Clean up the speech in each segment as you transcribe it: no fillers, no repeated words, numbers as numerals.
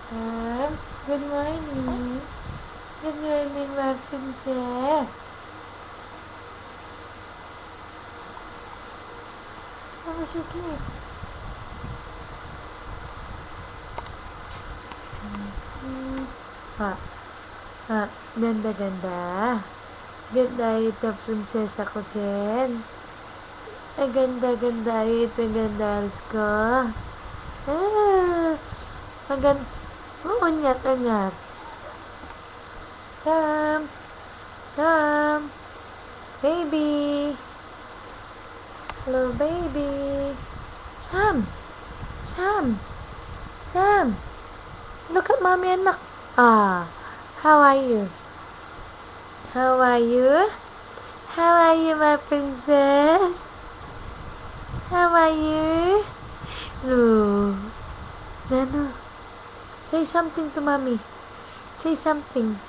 Sam, good morning. Good morning, my princess. How was your sleep? Ha, ha, ganda-ganda. Ganda ito, prinsesa ko din. Ang ganda-ganda ito, gandaris ko. Ang ganda. Unyat. Sam, baby. Hello, baby. Sam. Look at mommy, anak. How are you? How are you, my princess? How are you? No. Say something to mommy. Say something.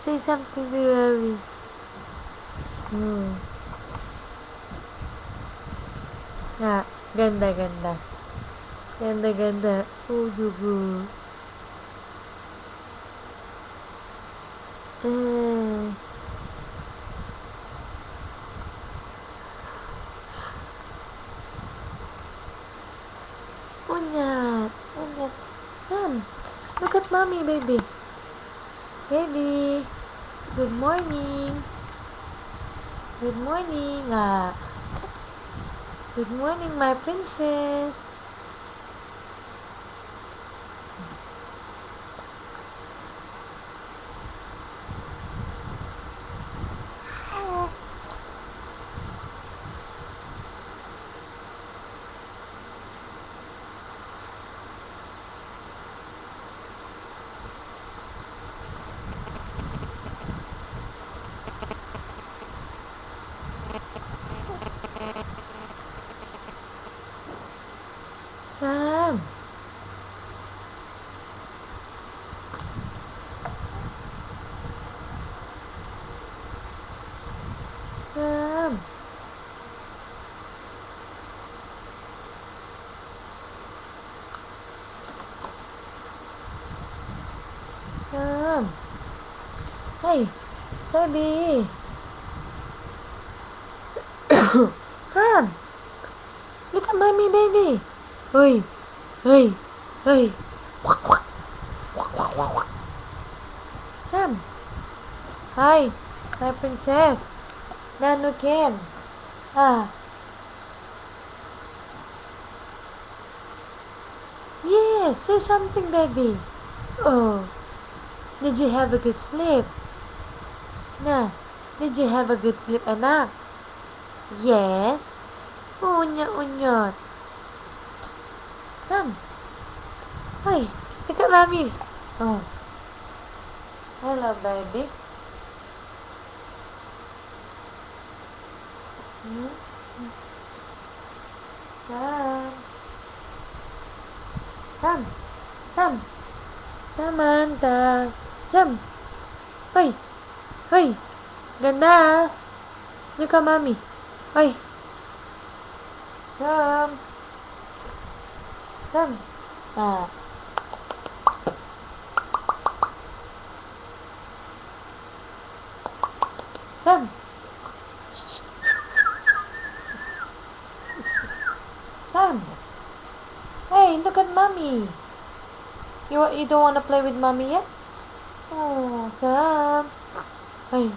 Say something to mommy. Ganda. Ganda. Dugo. Unyat. Sam, look at mommy, baby. Baby, good morning. Good morning, Good morning, my princess. Sam. Hey, baby. Sam, look at mommy, baby. Hey. Sam. Hi, my princess. Nanu Ken. Yes, say something, baby. Oh, did you have a good sleep? Did you have a good sleep, anak? Yes. Unyot. Sam. Hi, look at mommy. Hello, baby. Sam. Samantha. Jump. Hoy. Ganda. Look at mommy. Hoy. Sam. Sam. Sam. Hey, look at mommy. You don't want to play with mommy yet? Oh, Sam. Hey.